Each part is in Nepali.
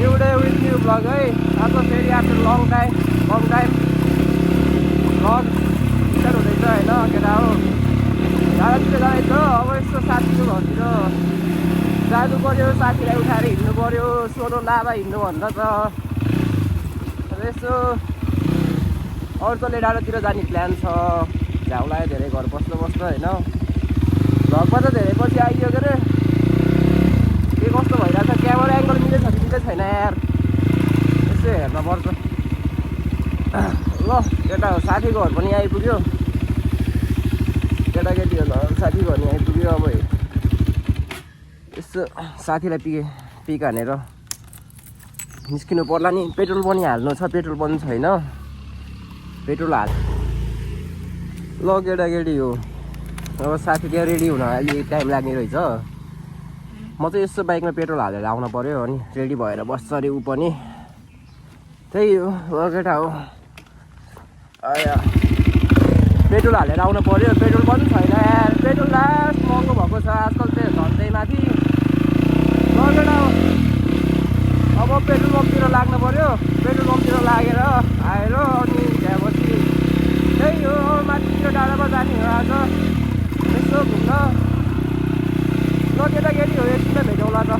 New day with new blog है। आज फेरि after long time blog start हुँदैछ होइन केटा हो। जाँदातिर जाँदैछ अब यस्तो साथीको घरतिर जानु पऱ्यो, साथीलाई उठाएर हिँड्नु पऱ्यो, सोलो लाभा हिँड्नु भन्दा त यसो अर्चले डाँडातिर जाने प्लान छ। झ्याउ लाग्यो धेरै घर बस्नु होइन। भ्लगमा त धेरै पछि आइयो के अरे के कस्तो भइरहेको छ, क्यामेरा एङ्गल मिलेछ कि मिल्दै छैन यार, यसो हेर्न पर्छ। ल केटा हो साथीको घर पनि आइपुग्यो, केटाकेटीहरू साथीको घर नि आइपुग्यो। अब यसो साथीलाई पिक हानेर निस्किनु पर्ला नि। पेट्रोल पनि हाल्नु छ, पेट्रोल पनि छैन, पेट्रोल हाल। ल केटाकेटी हो अब साथी त्यहाँ रेडी हुन अलिक टाइम लाग्ने रहेछ। म चाहिँ यसो बाइकमा पेट्रोल हालेर आउनु पऱ्यो अनि रेडी भएर बस्छ अरे ऊ पनि। त्यही हो केटा हो। पेट्रोल हालेर आउनु पऱ्यो, पेट्रोल पनि छैन यार। पेट्रोल लास्ट महँगो भएको छ आजकल, त्यो झन्डै माथि। ल केटा हो अब पेट्रोल पम्पतिर लाग्नु पऱ्यो। पेट्रोल पम्पतिर लागेर आएर अनि त्यहाँपछि त्यही हो माथितिर डाँडामा जाने हो आज यसो घुम्न। ल केटाकेटी हो एकछिन भेटौँला त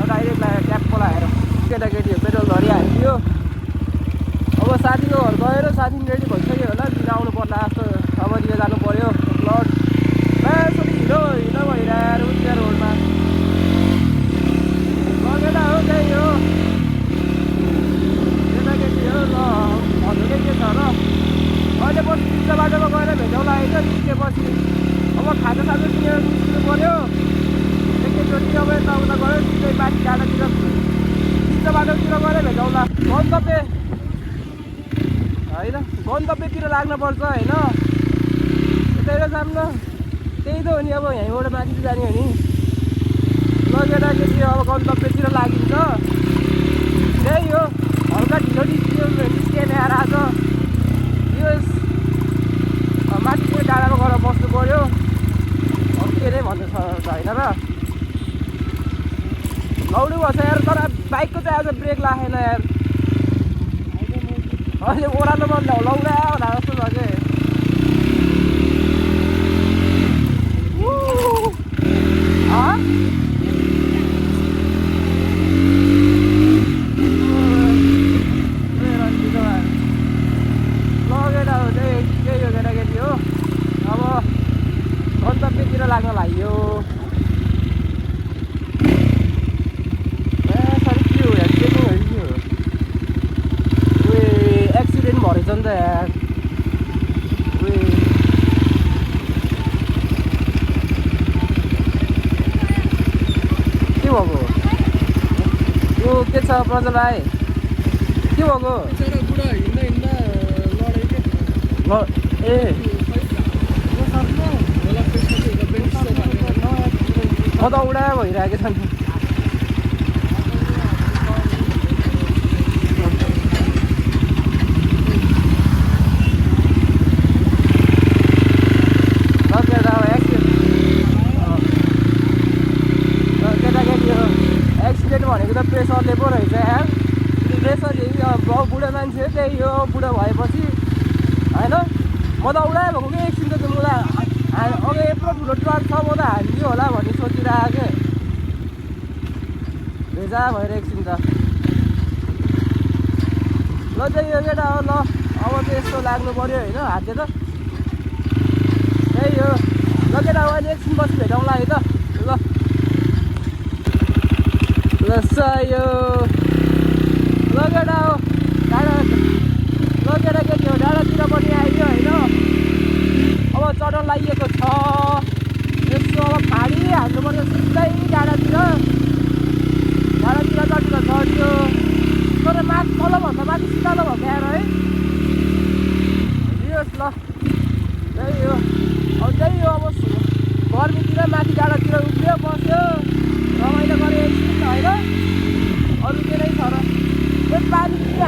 डाइरेक्ट लगाएर ट्यापको लगाएर। केटाकेटी हो पेट्रोल झरिहाल्यो। अब साथीको घर गएर साथी रेडी भइसक्यो होला, लिन आउनु पर्ला जस्तो। अबतिर जानु पऱ्यो प्लट यसरी हिँडो भइरहेर उतिर रोडमा। ल केटा हो त्यही हो केटाकेटी हो। ल भन्नु चाहिँ के छ र अहिले पछि टिस्टा बाटोमा गएर भेटौँला होइन। निस्केपछि अब खाजासाजा किनेर निस्किनु पऱ्यो एकैचोटि। अब यताउता गयो सिधै माथि डाँडातिर टिस्टा बाटोतिर गएर भेटौँला। गन्तव्य होइन गन्तव्यतिर लाग्नुपर्छ होइन। यतैबाट जानु त्यही त हो नि। अब यहीँबाट माथि जाने हो नि। ल केटाकेटी अब गन्तव्यतिर लागिन्छ। त्यही हो हल्का ढिलो निस्किएन यार आज। यो माथितिर डाँडामा गएर बस्नु पऱ्यो। अरू के नै भन्नु छ होइन र। लौडु भएछ यार, तर बाइकको चाहिँ आज ब्रेक लागेन यार। अहिले ओह्रालोमा लौडा होला जस्तो छ कि। लगेटा हो त्यही हो केटाकेटी हो। अब गन्तव्यतिर लाग्न लाग्यो। सरी के हो यार, चेकिङहरू के हो। एक्सिडेन्ट भएछ नि त यार। के भएको यो के छ प्रजलाई के भएको ए म त उडा भइरहेको छ नि। एक्सिडेन्ट भनेको त प्रेसरले पो रहेछ यार। प्रेसर बुढो मान्छे त्यही हो। बुढो भएपछि होइन म त उडा भएको कि एकछिन त मलाई अब यत्रो ठुलो ट्रक छ म त हालिदियो होला भन्ने सोचिरहेको के भेजा भएर एकछिन त। ल त्यही हो केटा हो। ल अब चाहिँ यस्तो लाग्नु पऱ्यो होइन हातले त त्यही हो। ल केटा हो अहिले एकछिन पछि भेटौँला है त। ल सयो ल केटा हो डाँडा। ल केटाकेटी हो डाँडातिर पनि आइयो होइन। अब चढाउन लागिएको छ यसो। अब फाडी हाल्नु पर्छ सिधै डाँडातिर चढ्यो। तर माथि तलभन्दा माथि सिधालो भएको यार है। दियोस् ल त्यही हो। अब त्यही हो अब गर्मीतिर माथि डाँडातिर उभियो बस्यो रमाइलो गऱ्यो एकछिन होइन। अरू के नै छ र पानी किन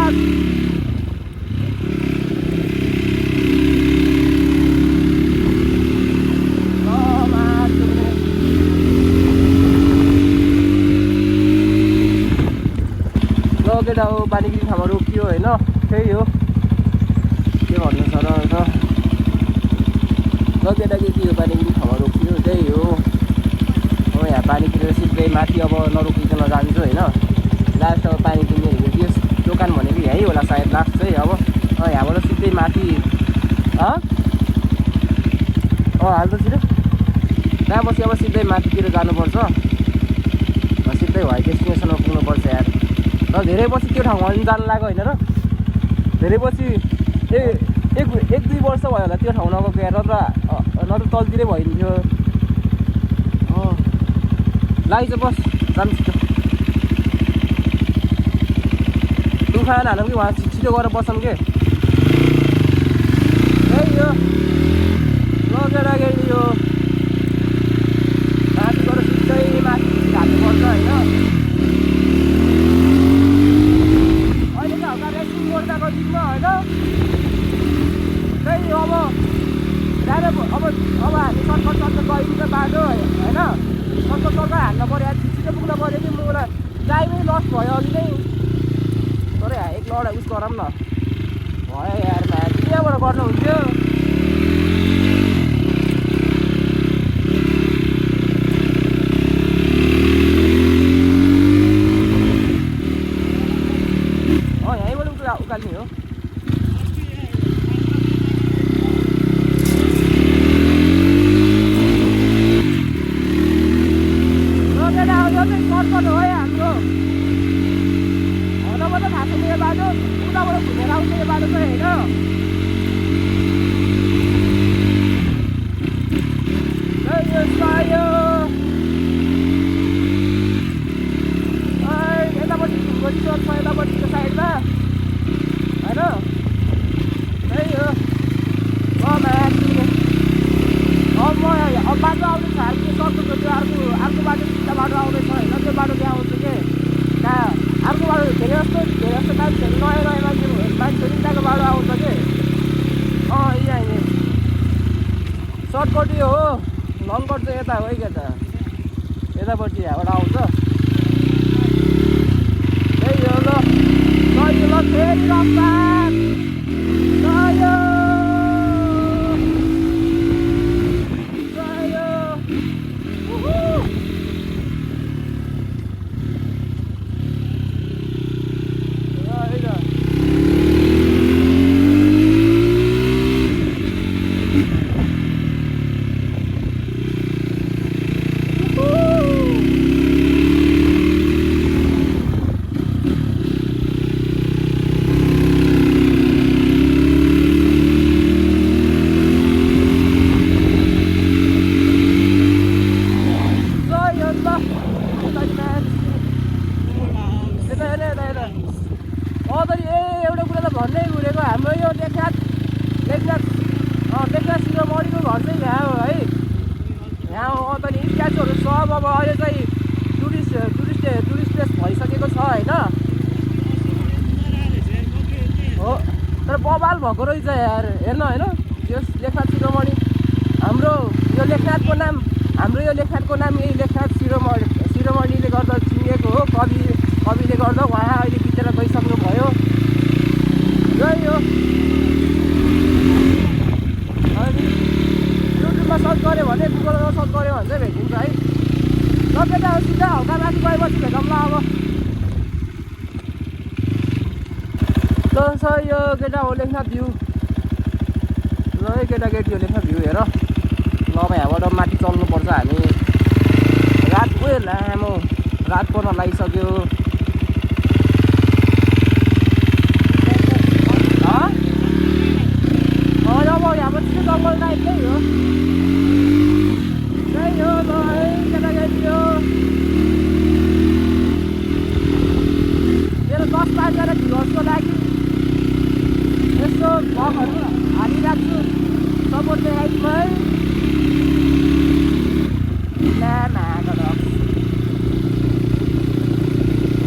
आवाज केटा हो पानीगिरी ठाउँमा रोकियो होइन त्यही हो के भन्नु छ र केटा के हो पानीगिरी ठाउँमा रोकियो त्यही हो अब यहाँ पानी किनेर सिधै माथि अब नरोकिकन जान्छु होइन लास्ट अब पानी किन्ने यो दोकान भनेको यहीँ होला सायद लास्ट चाहिँ अब यहाँबाट सिधै माथि हाल त छिटो त्यहाँपछि अब सिधै माथितिर जानुपर्छ सिधै भयो डेस्टिनेसनमा पुग्नुपर्छ यार र धेरै पछि त्यो ठाउँमा पनि जानु लाग्यो होइन र धेरै पछि एक दुई वर्ष भयो होला त्यो ठाउँ नगएको यार नत्र तलतिरै भइन्थ्यो लागि चाहिँ बस जानु छिटो तुफान हालौँ कि उहाँ छिटो गरेर बसौँ के त्यही हो लगेर यो माथि गएर सिधै माथि हाल्नुपर्छ होइन अहिले त हल्का रेसिङ गर्दाको दिनमा होइन त्यही अब जाने अब हामी सर्कट गइन्छ बाटो होइन सर्कट हाल्न पऱ्यो छिटो पुग्न पऱ्यो कि मलाई टाइमै लस भयो अघि नै तर एक लडा उस गरौँ न भयो यार त्यहाँबाट गर्नुहुन्थ्यो यहीँबाट उकाल्ने हो सर्कट हो है हाम्रो हदाबाट थाहा छैन यो बाटो उताबाट घुमेर आउँछ यो बाटो चाहिँ होइन यतापट्टि ढुङ्गोटी चोक छ यतापट्टिको साइडमा होइन त्यही हो अब बाटो आउँदैछ अर्को सर्कलको त्यो अर्को बाटो सिधा बाटो आउँदैछ होइन त्यो बाटो त्यहाँ आउँछु के कहाँ अर्को बाटो धेरै जस्तो मान्छेहरू नयाँ मान्छेहरू त्यहाँको बाटो आउँछ कि यहाँ सर्टकट यो हो लङकट चाहिँ यता हो है क्या त यतापट्टि यहाँबाट आउँछ त्यही हो ल फेरि रफ्तार एउटा कुरा त भन्नै भुलेको हाम्रो यो लेखनाथ शिरोमणिको घर चाहिँ यहाँ हो है यहाँ त नि स्ट्याचुहरू सब अब अहिले चाहिँ टुरिस्ट प्लेस भइसकेको छ होइन हो तर बवाल भएको रहेछ यार हेर्न होइन यो लेखनाथ शिरोमणि हाम्रो यो लेखनाथको नाम यही लेखनाथ शिरोमणिले गर्दा चिनिएको हो कविले गर्दा उहाँ अहिले बितेर गइसक्नु भयो यही हो अनि युट्युबमा सर्च गऱ्यो भने गुगलमा सर्च गऱ्यो भने चाहिँ भेटिन्छ है ल केटा सिधा हल्का माथि गएपछि भेटौँला अब ल सर यो केटा हो लेखनाथ भ्यू ल है केटाकेटी हो लेखनाथ भ्यू हेर ल अब यहाँबाट माथि चल्नुपर्छ हामी रात गयो लामो रात पर्न लागिसक्यो अब यहाँबाट चाहिँ जङ्गल टाइप नै हो त्यही हो ल है केटाकेटी हो मेरो 10-5जना भ्युअर्सको लागि यस्तो भ्लगहरू हालिराख्छु सपोर्ट देखाइदिउँ है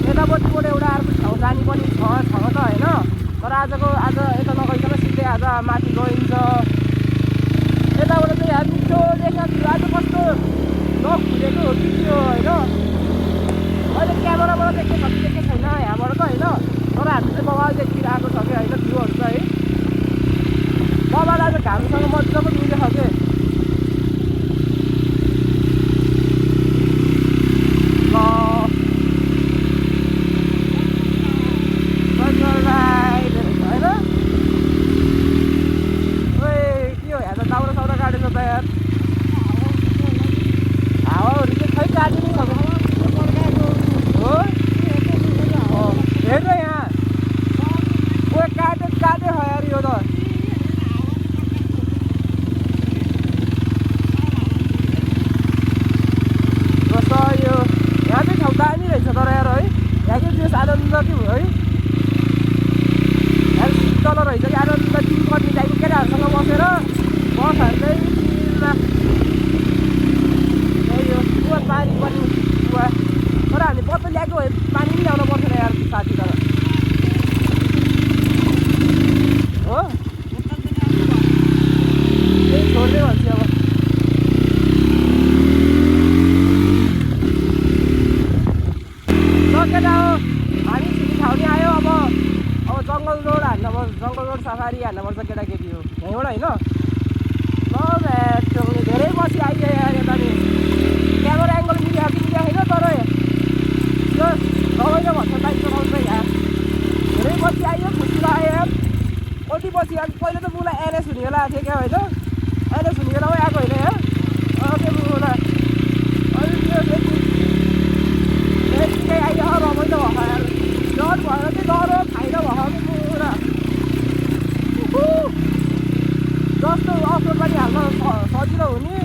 यतापट्टिबाट एउटा अर्को ठाउँ जाने पनि छ त होइन माथि गइन्छ यताबाट चाहिँ यहाँ मिठो देखाएको आज कस्तो नखुलेको हो कि त्यो होइन अहिले क्यामेराबाट देखेको छ कि देखेको छैन यहाँबाट त होइन तर हामी चाहिँ बबाल देखिरहेको छ कि होइन भ्यूहरू चाहिँ बबाल आज घामसँग मजाको मिलेको छ कि जङ्गल रोड सफारी हान्नुपर्छ केटाकेटी हो यहीँबाट होइन ल धेरै बसी आइयो यार यता नि क्यामेरा एङ्गल मिलेको छैन तर यो रमाइलो भन्छ बाइक चलाउँछ यहाँ धेरै बसी आइयो खुसी लाग्यो यार कति बसी पहिला त मलाई एनएस हुने बेला आएको थियो क्या होइन एनएस हुने बेला आएको होइन यार त्यो मलाई अहिले त्यो यतिकै आइयो रमाइलो भयो यार डर भएर चाहिँ डर खाइलो भयो पुरा जस्तो अफरोड पनि हाल्न सजिलो हुने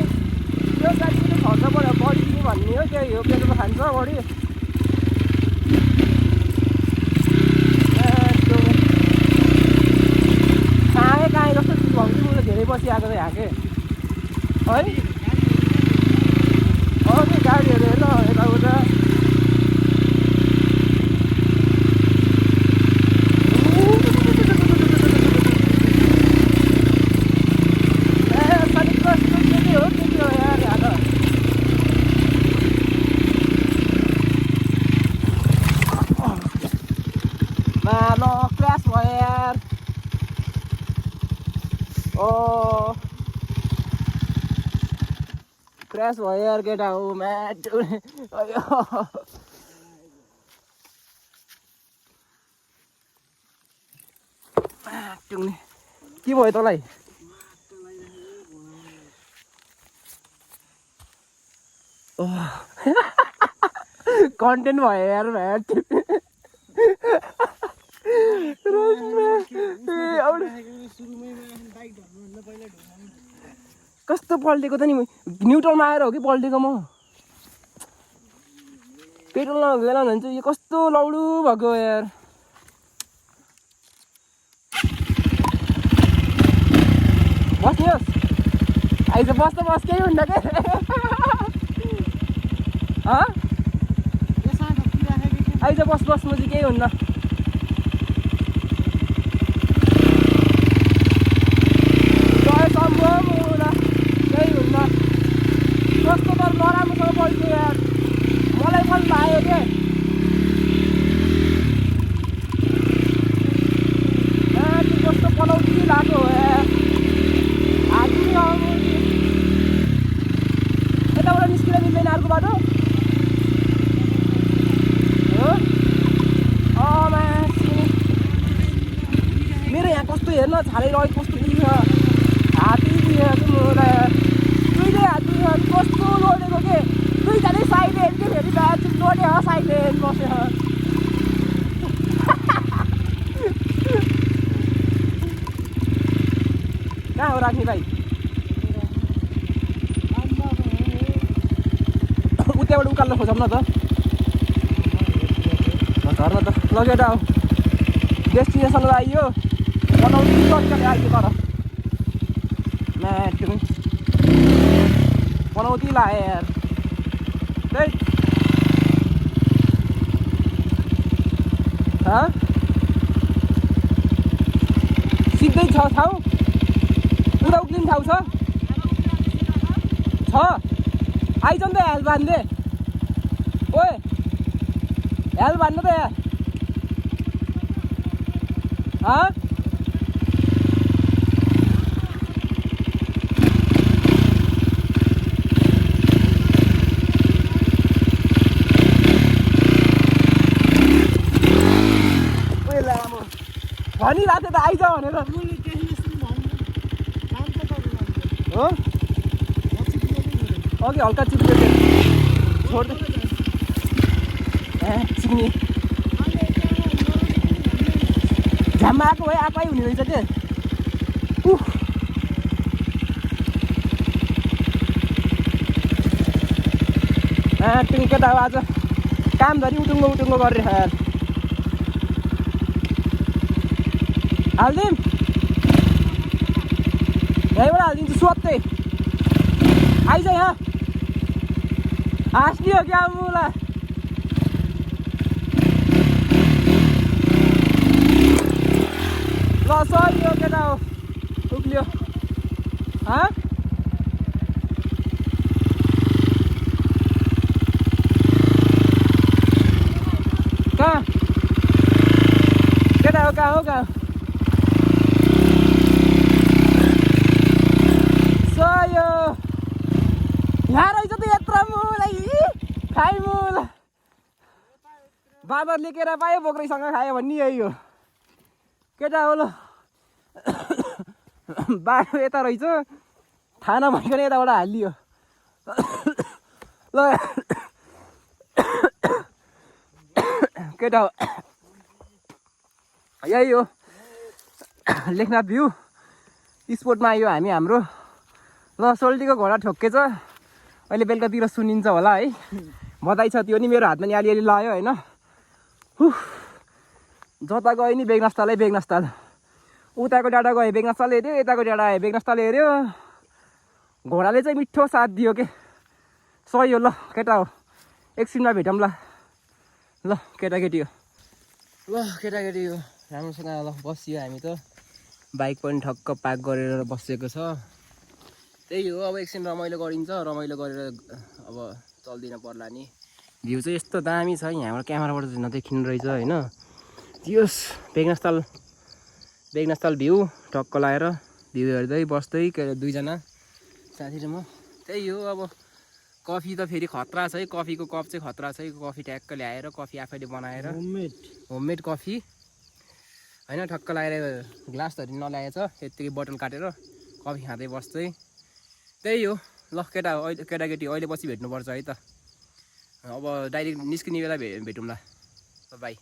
त्यो साथी खर्च पऱ्यो बढी दिने भन्ने हो त्यही हो पेट्रोल खान्छ बढी कहाँ जस्तो चिज भएको चाहिँ मलाई धेरै बसिआएको छ यहाँ के है त्यो गाडीहरू हेर्न यताउता क्रास भयो यार केटा हो म्याट के भयो तँलाई कन्टेन्ट भयो यार म्याट कस्तो पल्टेको त नि न्युट्रलमा आएर हो कि पल्टेको म पेट्रोल नहुँदैन भने चाहिँ यो कस्तो लौडु भएको यार बस्नुहोस् आइज बस त बस केही हुन्न के आइज बस बस म चाहिँ केही हुन्न कस्तो त नराम्रोसँग पल्ट्यो यार मलाई पनि पायो क्या कस्तो पलाउटी लाग्यो हो यार हाती यताबाट निस्किँदा मिल्दैन अर्को बाटो हो मेरो यहाँ कस्तो हेर्न छाडै रह्यो कस्तो दिन्छ हाती दिएछ मलाई कस्तो लोडेको के दुईजनै साइलेन्ट के फेरि ब्याच लोडे हो साइलेन्ट बस्यो कहाँ हो राख्ने भाइ उताबाट उकाल्न खोजौँ न त झर्न त लगेर आऊ डेस्टिनेसनमा आइयो बनाउनु तरिकाले आइयो तर म्याट बनौती लाए यार हाँ सिद्धै छ ठाउँ उता उक्लिने ठाउँ छ आइज नि त हेल बाँध्दै ओए हेल बाँध्नु त यहाँ भनिरहेको थियो त आइज भनेर हो अघि हल्का चिप्यो छोड्दै चिक्ने झ्याममा आएको भए आएकै हुने रहेछ के त्यो केटा हो आज कामधरि उटुङ्गो उटुङ्गो गरेर हालिदिउँ यहीँबाट हालिदिन्छु सोध्दै आइज यहाँ हाँस्ने हो क्या मुला ल सही हो केटा हो उक्लियो कहाँ केटा हो कहाँ सयो यहाँ रहेछ त यत्रो मुलाई खाइ मुल बाँदर लेकेर पायो बोक्रीसँग खायो भन्ने यही हो केटा हो ल बाटो यता रहेछ थाहा नभइकन यताबाट हालियो ल केटा हो यही हो लेखनाथ भ्यू स्पोर्टमा आयो हाम्रो ल सोल्टीको घोडा ठोक्केछ अहिले बेलुकातिर सुनिन्छ होला है बधाई छ त्यो नि मेरो हातमा नि अलिअलि लाग्यो होइन जता गयो नि बेगनास्तालै बेगनास्ताल उताको डाँडा गयो बेगनास्ताल हेऱ्यो यताको डाँडा आयो बेगनास्ताल हेऱ्यो घोडाले चाहिँ मिठो साथ दियो के सही हो ल केटा हो एकछिनमा भेटौँ ल केटाकेटी हो ल केटाकेटी हो राम्रोसँग ल बसियो हामी त बाइक पनि ठक्क पार्क गरेर बसेको छ त्यही हो अब एकछिन रमाइलो गरिन्छ रमाइलो गरेर अब चल्दिन पर्ला नि भ्यू चाहिँ यस्तो दामी छ यहाँबाट क्यामेराबाट चाहिँ नदेखिनु रहेछ होइन त्यस बेगनास्ताल भ्यू ठक्क लगाएर भ्यू हेर्दै बस्दै दुईजना साथी र म त्यही हो अब कफी त फेरि खतरा छ है कफीको कप चाहिँ खतरा छ है कफी ट्याक्क ल्याएर कफी आफैले बनाएर होममेड कफी होइन ठक्क लगाएर ग्लासधरि नल्याएछ यत्तिकै बोतल काटेर कफी खाँदै बस्दै त्यही हो ल केटाकेटी अहिले पछि भेट्नुपर्छ है त अब डाइरेक्ट निस्किने बेला भेटौँला बाई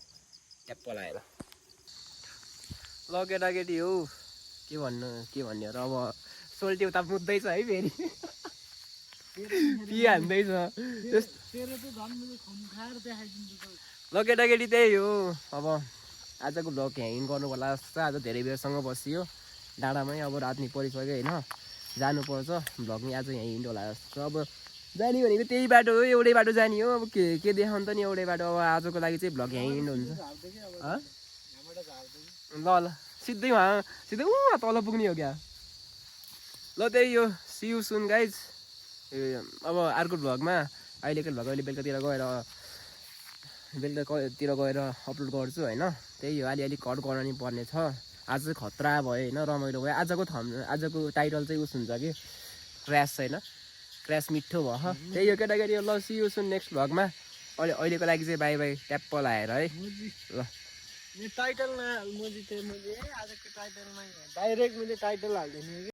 ट्याप्प लगाएर ल केटाकेटी हो के भन्ने हो र अब सोल्टी उता मुद्दैछ है फेरि हान्दैछ ल केटाकेटी त्यही हो अब आजको भ्लग यहीँ गर्नु होला जस्तो आज धेरै बेरसँग बसियो डाँडामै अब रात नि परिसक्यो होइन जानुपर्छ भ्लग नि आज यहीँ हिँड्नु होला जस्तो अब जाने भनेको त्यही बाटो हो एउटै बाटो जाने हो अब के देखाउनु त नि एउटै बाटो अब आजको लागि चाहिँ भ्लग यहीँ हिँड्नु हुन्छ ल सिधै उहाँ तल पुग्ने हो क्या ल त्यही हो सी यू सुन गाइज अब अर्को भ्लगमा अहिलेको भ्लग अहिले बेलुकातिर गएर अपलोड गर्छु होइन त्यही हो अलिअलि कट गराउनु पर्ने छ आज चाहिँ खतरा भयो होइन रमाइलो भयो आजको टाइटल चाहिँ उस हुन्छ कि क्र्यास छैन क्र्यास मिठो भयो त्यही हो केटाकेटी ल सी यू सुन नेक्स्ट भ्लगमा अहिलेको लागि चाहिँ बाई बाई ट्याप्प लगाएर है ल टाइटल नहाल मैले आजको टाइटलमा डाइरेक्ट मैले टाइटल हाल्दिनँ